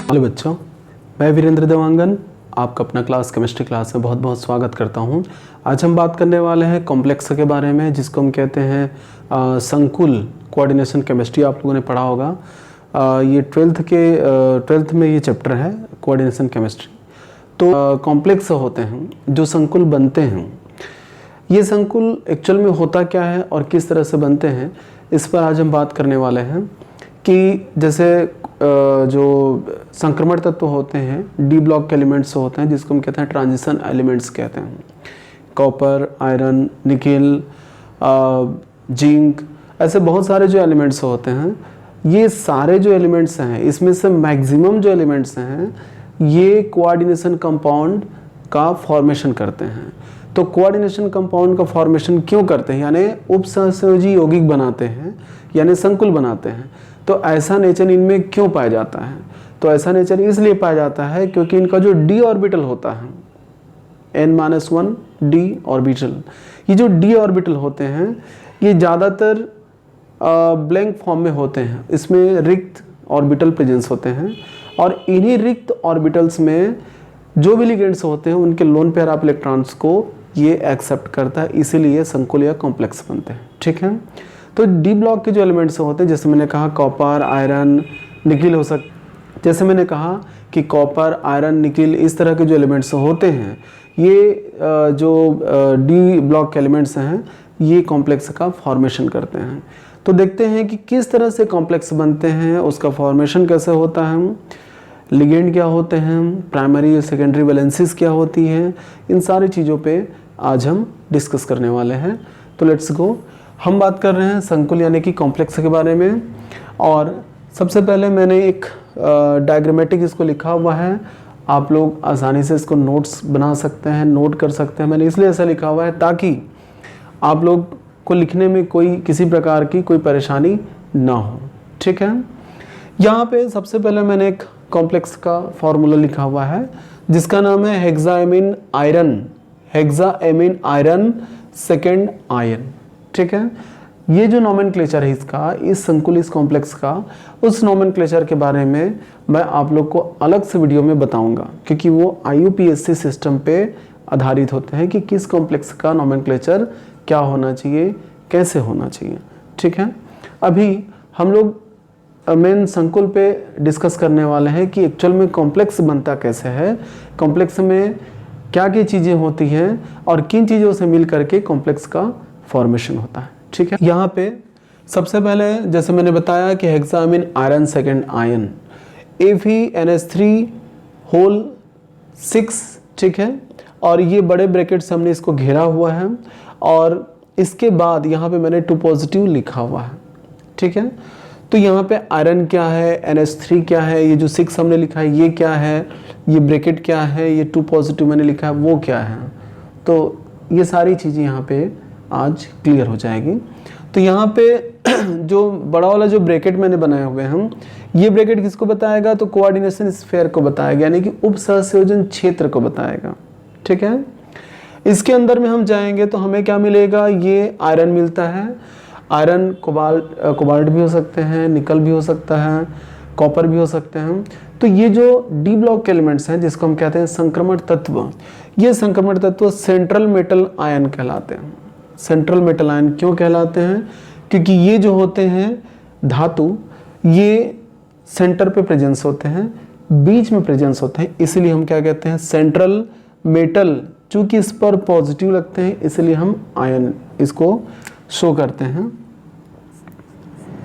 Hello बच्चों, मैं वीरेंद्र देवांगन आपका अपना क्लास केमिस्ट्री क्लास में बहुत बहुत स्वागत करता हूं। आज हम बात करने वाले हैं कॉम्प्लेक्स के बारे में, जिसको हम कहते हैं संकुल कोऑर्डिनेशन केमिस्ट्री। आप लोगों ने पढ़ा होगा, ये ट्वेल्थ में ये चैप्टर है कोऑर्डिनेशन केमिस्ट्री। तो कॉम्प्लेक्स होते हैं जो संकुल बनते हैं। ये संकुल एक्चुअल में होता क्या है और किस तरह से बनते हैं, इस पर आज हम बात करने वाले हैं। कि जैसे जो संक्रमण तत्व होते हैं, डी ब्लॉक के एलिमेंट्स होते हैं, जिसको हम कहते हैं ट्रांजिशन एलिमेंट्स कहते हैं। कॉपर, आयरन, निकेल, जिंक, ऐसे बहुत सारे जो एलिमेंट्स होते हैं, ये सारे जो एलिमेंट्स हैं, इसमें से मैक्सिमम जो एलिमेंट्स हैं ये कोऑर्डिनेशन कंपाउंड का फॉर्मेशन करते हैं। तो कोऑर्डिनेशन कंपाउंड का फॉर्मेशन क्यों करते हैं, यानी उपसहसंयोजी यौगिक बनाते हैं, यानी संकुल बनाते हैं। तो ऐसा नेचर इनमें क्यों पाया जाता है? तो ऐसा नेचर इसलिए पाया जाता है क्योंकि इनका जो डी ऑर्बिटल होता है, n-1 डी ऑर्बिटल, ये जो डी ऑर्बिटल होते हैं ये ज़्यादातर ब्लैंक फॉर्म में होते हैं। इसमें रिक्त ऑर्बिटल प्रेजेंस होते हैं और इन्हीं रिक्त ऑर्बिटल्स में जो भी लिगेंड्स होते हैं उनके लोन पेयर ऑफ इलेक्ट्रॉन्स को ये एक्सेप्ट करता है, इसीलिए संकुल या कॉम्प्लेक्स बनते हैं। ठीक है, तो डी ब्लॉक के जो एलिमेंट्स होते हैं, जैसे मैंने कहा कॉपर, आयरन, निकिल हो सकते, जैसे मैंने कहा कि कॉपर, आयरन, निकिल, इस तरह के जो एलिमेंट्स होते हैं, ये जो डी ब्लॉक के एलिमेंट्स हैं ये कॉम्प्लेक्स का फॉर्मेशन करते हैं। तो देखते हैं कि किस तरह से कॉम्प्लेक्स बनते हैं, उसका फॉर्मेशन कैसे होता है, लिगेंड क्या होते हैं, प्राइमरी और सेकेंडरी वैलेंसीज क्या होती हैं, इन सारी चीज़ों पे आज हम डिस्कस करने वाले हैं। तो लेट्स गो। हम बात कर रहे हैं संकुल यानी कि कॉम्प्लेक्स के बारे में। और सबसे पहले मैंने एक डायग्रामेटिक इसको लिखा हुआ है, आप लोग आसानी से इसको नोट्स बना सकते हैं, नोट कर सकते हैं। मैंने इसलिए ऐसा लिखा हुआ है ताकि आप लोग को लिखने में कोई किसी प्रकार की कोई परेशानी ना हो। ठीक है, यहाँ पे सबसे पहले मैंने एक कॉम्प्लेक्स का फॉर्मूला लिखा हुआ है जिसका नाम है हेक्साएमिन आयरन, हेक्साएमिन आयरन सेकेंड आयन। ठीक है, ये जो नोमेनक्लेचर है इसका, इस संकुल, इस कॉम्प्लेक्स का, उस नोमेनक्लेचर के बारे में मैं आप लोग को अलग से वीडियो में बताऊंगा, क्योंकि वो IUPAC सिस्टम पे आधारित होते हैं कि किस कॉम्प्लेक्स का नोमेनक्लेचर क्या होना चाहिए, कैसे होना चाहिए। ठीक है, अभी हम लोग मेन संकुल पे डिस्कस करने वाले हैं कि एक्चुअल में कॉम्प्लेक्स बनता कैसे है, कॉम्प्लेक्स में क्या क्या चीज़ें होती हैं और किन चीज़ों से मिल करके कॉम्प्लेक्स का फॉर्मेशन होता है। ठीक है, यहाँ पे सबसे पहले जैसे मैंने बताया कि hexamine iron second ion, FeNH3 whole 6। ठीक है, और ये बड़े ब्रैकेट से हमने इसको घेरा हुआ है और इसके बाद यहाँ पे मैंने 2 पॉजिटिव लिखा हुआ है। ठीक है, तो यहाँ पे आयरन क्या है, NH3 क्या है, ये जो 6 हमने लिखा है ये क्या है, ये ब्रैकेट क्या है, ये 2 पॉजिटिव मैंने लिखा है वो क्या है। तो ये सारी चीज़ें यहाँ पे आज क्लियर हो जाएगी। तो यहाँ पे जो बड़ा वाला जो ब्रैकेट मैंने बनाए हुए हैं, ये ब्रैकेट किसको बताएगा, तो कोऑर्डिनेशन स्फीयर को बताएगा, यानी कि उपसहसंयोजन क्षेत्र को बताएगा। ठीक है, इसके अंदर में हम जाएंगे तो हमें क्या मिलेगा, ये आयरन मिलता है। आयरन कोबाल्ट भी हो सकते हैं, निकल भी हो सकता है, कॉपर भी हो सकते हैं। तो ये जो डी ब्लॉक के एलिमेंट्स हैं जिसको हम कहते हैं संक्रमण तत्व, ये संक्रमण तत्व सेंट्रल मेटल आयन कहलाते हैं। सेंट्रल मेटल आयन क्यों कहलाते हैं, क्योंकि ये जो होते हैं धातु, ये सेंटर पे प्रेजेंस होते हैं, बीच में प्रेजेंस होते हैं, इसलिए हम क्या कहते हैं सेंट्रल मेटल। चूंकि इस पर पॉजिटिव लगते हैं इसलिए हम आयन इसको शो करते हैं।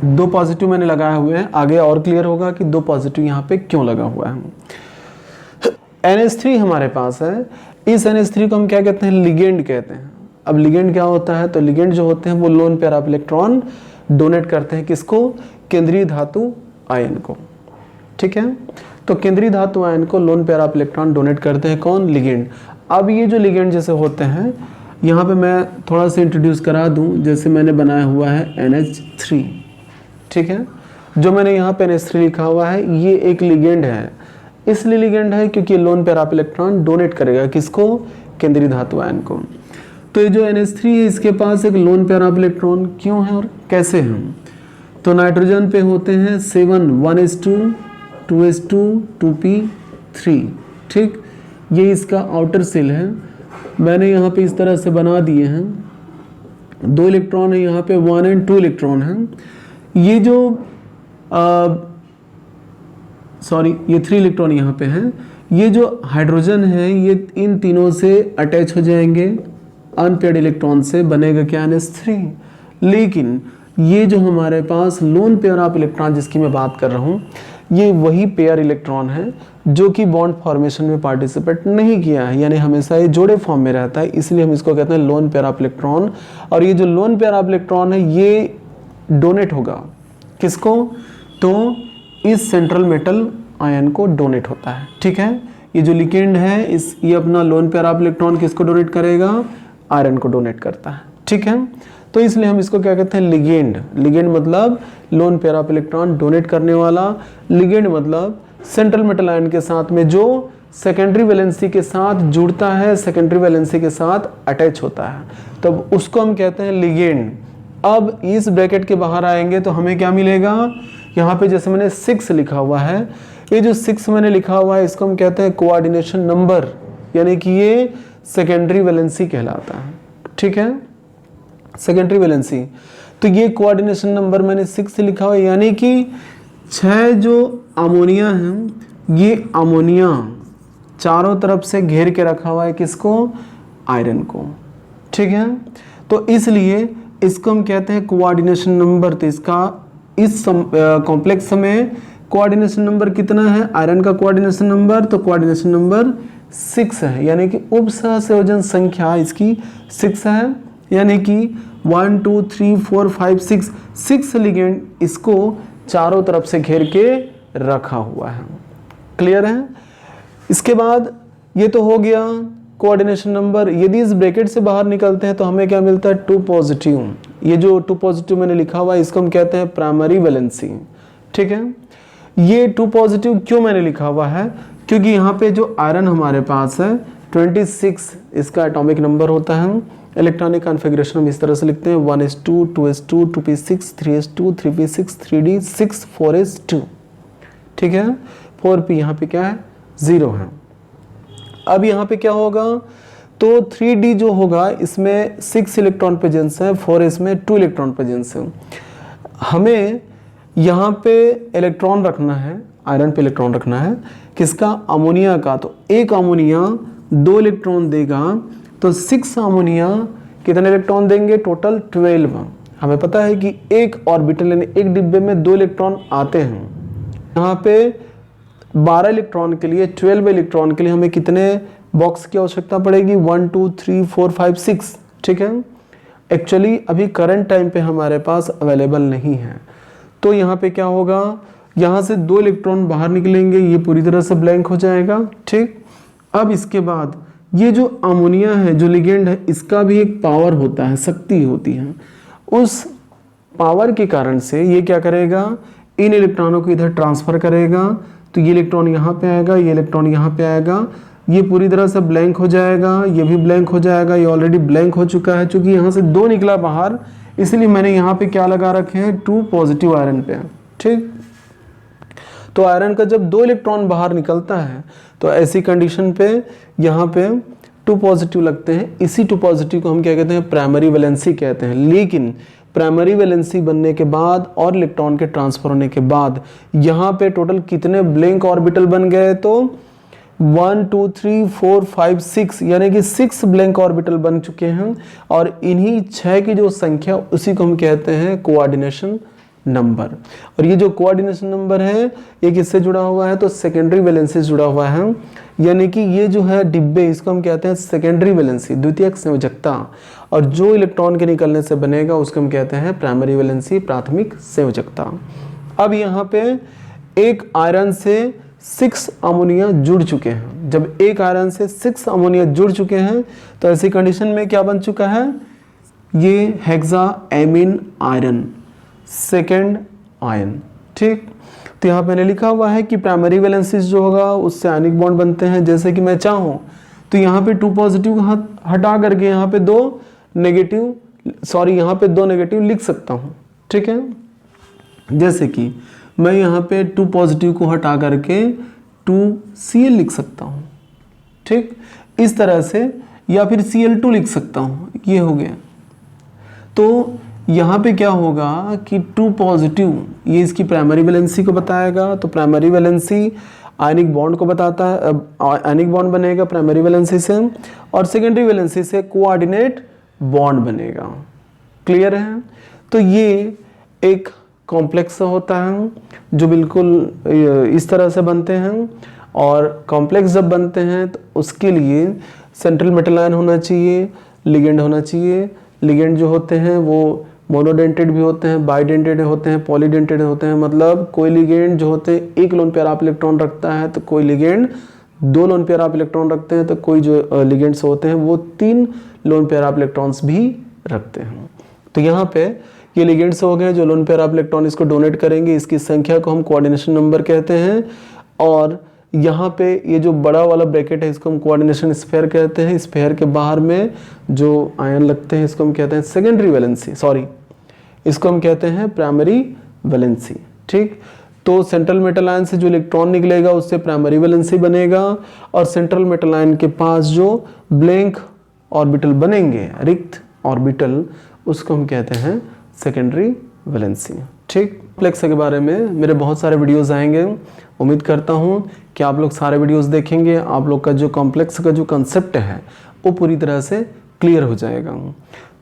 2 पॉजिटिव मैंने लगाए हुए हैं, आगे और क्लियर होगा कि 2 पॉजिटिव यहाँ पे क्यों लगा हुआ है। NH3 हमारे पास है, इस NH3 को हम क्या कहते हैं, लिगेंड कहते हैं। अब लिगेंड क्या होता है, तो लिगेंड जो होते हैं वो lone pair of electron donate करते हैं, किसको, केंद्रीय धातु आयन को। ठीक है, तो केंद्रीय धातु आयन को lone pair of electron donate करते हैं कौन, लिगेंड। अब ये जो लिगेंड जैसे होते हैं, यहाँ पे मैं थोड़ा सा इंट्रोड्यूस करा दूँ, जैसे मैंने बनाया हुआ है NH3। ठीक है, जो मैंने यहाँ पे NH3 लिखा हुआ है ये एक लिगेंड है, इसलिए लिगेंड है क्योंकि lone pair of electron donate करेगा किसको, केंद्रीय धातु आयन को। तो ये जो NH3 है इसके पास एक लोन पेयर ऑफ इलेक्ट्रॉन क्यों है और कैसे हैं, तो नाइट्रोजन पे होते हैं 7 1:2 2s2 2p3, ठीक। ये इसका आउटर सेल है, मैंने यहाँ पे इस तरह से बना दिए हैं। 2 इलेक्ट्रॉन है यहाँ पे, 1 और 2 इलेक्ट्रॉन हैं। ये जो ये 3 इलेक्ट्रॉन यहाँ पे हैं। ये जो हाइड्रोजन है ये इन तीनों से अटैच हो जाएंगे, अनपेयर्ड इलेक्ट्रॉन से बनेगा क्या, NH3। लेकिन ये जो हमारे पास लोन पेयर ऑफ इलेक्ट्रॉन जिसकी मैं बात कर रहा हूँ, ये वही पेयर इलेक्ट्रॉन है जो कि बॉन्ड फॉर्मेशन में पार्टिसिपेट नहीं किया है, यानी हमेशा ये जोड़े फॉर्म में रहता है, इसलिए हम इसको कहते हैं लोन पेयर ऑफ इलेक्ट्रॉन। और ये जो लोन पेयर ऑफ इलेक्ट्रॉन है ये डोनेट होगा किसको, तो इस सेंट्रल मेटल आयन को डोनेट होता है, ठीक है। ये जो लिगेंड है ये अपना लोन पेयर ऑफ इलेक्ट्रॉन किसको डोनेट करेगा, आयरन को डोनेट करता है, ठीक है। तो इसलिए हम इसको क्या कहते हैं, लिगेंड। लिगेंड मतलब lone pair of electron donate करने वाला, लिगेंड मतलब सेंट्रल मेटल आयन के साथ में जो सेकेंडरी वैलेंसी के साथ जुड़ता है, सेकेंडरी वैलेंसी के साथ अटैच होता है, तब उसको हम कहते हैं लिगेंड। अब इस ब्रैकेट के बाहर आएंगे तो हमें क्या मिलेगा, यहाँ पे जैसे मैंने 6 लिखा हुआ है, ये जो 6 मैंने लिखा हुआ है इसको हम कहते हैं कोऑर्डिनेशन नंबर, यानी कि ये सेकेंडरी वैलेंसी कहलाता है, ठीक है, सेकेंडरी वैलेंसी। तो ये कोऑर्डिनेशन नंबर मैंने 6 लिखा हुआ है, यानी कि 6 जो अमोनिया हैं, ये अमोनिया चारों तरफ से घेर के रखा हुआ है किसको, आयरन को, ठीक है। तो इसलिए इसको हम कहते हैं कोऑर्डिनेशन नंबर। तो इसका इस कॉम्प्लेक्स में कोऑर्डिनेशन नंबर कितना है, आयरन का कोऑर्डिनेशन नंबर, तो कोऑर्डिनेशन नंबर 6 है, यानी कि उप सहसंयोजन संख्या इसकी 6 है, यानी कि 1 2 3 4 5 6 लिगेंड इसको चारों तरफ से घेर के रखा हुआ है, क्लियर है। इसके बाद ये तो हो गया कोऑर्डिनेशन नंबर। यदि इस ब्रैकेट से बाहर निकलते हैं तो हमें क्या मिलता है, 2 पॉजिटिव। ये जो 2 पॉजिटिव मैंने लिखा हुआ है इसको हम कहते हैं प्राइमरी वैलेंसी, ठीक है। ये 2 पॉजिटिव क्यों मैंने लिखा हुआ है, क्योंकि यहाँ पे जो आयरन हमारे पास है 26 इसका एटॉमिक नंबर होता है। इलेक्ट्रॉनिक कॉन्फ़िगरेशन हम इस तरह से लिखते हैं 1s2 2s2 2p6 3s2 3p6 3d6 4s2, ठीक है। 4p यहाँ पे क्या है, 0 है। अब यहाँ पे क्या होगा, तो 3d जो होगा इसमें 6 इलेक्ट्रॉन प्रेजेंस है, 4 इसमें 2 इलेक्ट्रॉन प्रेजेंस है। हमें यहाँ पे इलेक्ट्रॉन रखना है, आयरन पे इलेक्ट्रॉन रखना है किसका, अमोनिया का। तो एक अमोनिया 2 इलेक्ट्रॉन देगा, तो 6 अमोनिया कितने इलेक्ट्रॉन देंगे, टोटल 12। हमें पता है कि एक ऑर्बिटल यानी एक डिब्बे में 2 इलेक्ट्रॉन आते हैं। यहाँ पे 12 इलेक्ट्रॉन के लिए, 12 इलेक्ट्रॉन के लिए हमें कितने बॉक्स की आवश्यकता पड़ेगी, 1 2 3 4 5 6, ठीक है। एक्चुअली अभी करंट टाइम पे हमारे पास अवेलेबल नहीं है, तो यहाँ पे क्या होगा, यहाँ से 2 इलेक्ट्रॉन बाहर निकलेंगे, ये पूरी तरह से ब्लैंक हो जाएगा, ठीक। अब इसके बाद ये जो अमोनिया है जो लिगेंड है इसका भी एक पावर होता है, शक्ति होती है। उस पावर के कारण से ये क्या करेगा, इन इलेक्ट्रॉनों को इधर ट्रांसफर करेगा, तो ये इलेक्ट्रॉन यहाँ पे आएगा, ये इलेक्ट्रॉन यहाँ पे आएगा, ये पूरी तरह से ब्लैंक हो जाएगा, ये भी ब्लैंक हो जाएगा, ये ऑलरेडी ब्लैंक हो चुका है। चूंकि यहाँ से 2 निकला बाहर, इसलिए मैंने यहाँ पे क्या लगा रखे हैं, 2 पॉजिटिव आयरन पे, ठीक। तो आयरन का जब 2 इलेक्ट्रॉन बाहर निकलता है तो ऐसी कंडीशन पे यहाँ पे 2 पॉजिटिव लगते हैं। इसी 2 पॉजिटिव को हम क्या कहते हैं, प्राइमरी वैलेंसी कहते हैं। लेकिन प्राइमरी वैलेंसी बनने के बाद और इलेक्ट्रॉन के ट्रांसफर होने के बाद यहाँ पे टोटल कितने ब्लैंक ऑर्बिटल बन गए, तो 1 2 3 4 5 6 यानी कि 6 ब्लैंक ऑर्बिटल बन चुके हैं। और इन्हीं 6 की जो संख्या उसी को हम कहते हैं कोऑर्डिनेशन नंबर। और ये जो कोऑर्डिनेशन नंबर है ये किससे जुड़ा हुआ है, तो सेकेंडरी वैलेंसी से जुड़ा हुआ है। यानी कि ये जो है डिब्बे इसको हम कहते हैं सेकेंडरी वैलेंसी, द्वितीयक संयोजकता। और जो इलेक्ट्रॉन के निकलने से बनेगा उसको हम कहते हैं प्राइमरी वैलेंसी, प्राथमिक संयोजकता। अब यहाँ पे एक आयरन से 6 अमोनिया जुड़ चुके हैं। जब एक आयरन से 6 अमोनिया जुड़ चुके हैं तो ऐसी कंडीशन में क्या बन चुका है, ये हेक्साएमीन आयरन, सेकेंड आयन, ठीक। तो यहाँ मैंने लिखा हुआ है कि प्राइमरी वैलेंसी जो होगा उससे आयनिक बॉन्ड बनते हैं। जैसे कि मैं चाहूँ तो यहाँ पे 2 पॉजिटिव हटा करके यहाँ पे 2 नेगेटिव लिख सकता हूँ, ठीक है। जैसे कि मैं यहाँ पे 2 पॉजिटिव को हटा करके 2Cl लिख सकता हूँ, ठीक, इस तरह से, या फिर Cl2 लिख सकता हूँ, ये हो गया। तो यहाँ पे क्या होगा कि 2 पॉजिटिव ये इसकी प्राइमरी वैलेंसी को बताएगा, तो प्राइमरी वैलेंसी आयनिक बॉन्ड को बताता है, आयनिक बॉन्ड बनेगा प्राइमरी वैलेंसी से, और सेकेंडरी वैलेंसी से कोऑर्डिनेट बॉन्ड बनेगा। क्लियर है? तो ये एक कॉम्प्लेक्स होता है जो बिल्कुल इस तरह से बनते हैं, और कॉम्प्लेक्स जब बनते हैं तो उसके लिए सेंट्रल मेटल आयन होना चाहिए, लिगेंड होना चाहिए। लिगेंड जो होते हैं वो मोनोडेंटेड भी होते हैं, बाइडेंटेड होते हैं, पॉलीडेंटेड होते हैं। मतलब कोई लिगेंड जो होते हैं 1 लोन पेयर ऑफ इलेक्ट्रॉन रखता है, तो कोई ligand 2 lone pair of electron रखते हैं, तो कोई जो लिगेंड्स होते हैं वो 3 लोन पेयर ऑफ इलेक्ट्रॉन्स भी रखते हैं। तो यहाँ पे ये लिगेंड्स हो गए जो लोन पेयर ऑफ इलेक्ट्रॉन इसको डोनेट करेंगे, इसकी संख्या को हम कोऑर्डिनेशन नंबर कहते हैं। और यहाँ पे ये जो बड़ा वाला ब्रैकेट है इसको हम कोऑर्डिनेशन स्फीयर कहते हैं। स्फीयर के बाहर में जो आयन लगते हैं इसको हम कहते हैं सेकेंडरी वैलेंसी, सॉरी इसको हम कहते हैं प्राइमरी वैलेंसी, ठीक। तो सेंट्रल मेटल आयन से जो इलेक्ट्रॉन निकलेगा उससे प्राइमरी वैलेंसी बनेगा, और सेंट्रल मेटल आयन के पास जो ब्लैंक ऑर्बिटल बनेंगे, रिक्त ऑर्बिटल, उसको हम कहते हैं सेकेंडरी वैलेंसी, ठीक। कॉम्प्लेक्स के बारे में मेरे बहुत सारे वीडियोस आएंगे, उम्मीद करता हूँ कि आप लोग सारे वीडियोस देखेंगे, आप लोग का जो कॉम्प्लेक्स का जो कंसेप्ट है वो पूरी तरह से क्लियर हो जाएगा।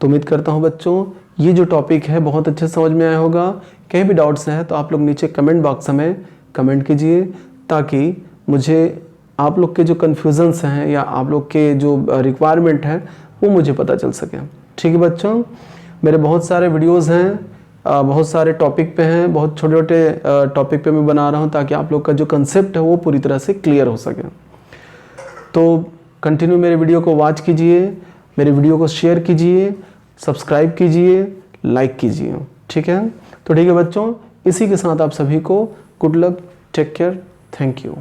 तो उम्मीद करता हूँ बच्चों ये जो टॉपिक है बहुत अच्छे से समझ में आया होगा। कहीं भी डाउट्स हैं तो आप लोग नीचे कमेंट बॉक्स में कमेंट कीजिए, ताकि मुझे आप लोग के जो कन्फ्यूजन्स हैं या आप लोग के जो रिक्वायरमेंट है वो मुझे पता चल सके। ठीक है बच्चों, मेरे बहुत सारे वीडियोस हैं, बहुत सारे टॉपिक पे हैं, बहुत छोटे छोटे टॉपिक पे मैं बना रहा हूँ ताकि आप लोग का जो कंसेप्ट है वो पूरी तरह से क्लियर हो सके। तो कंटिन्यू मेरे वीडियो को वॉच कीजिए, मेरे वीडियो को शेयर कीजिए, सब्सक्राइब कीजिए, लाइक कीजिए, ठीक है। तो ठीक है बच्चों, इसी के साथ आप सभी को good luck, take care, thank you.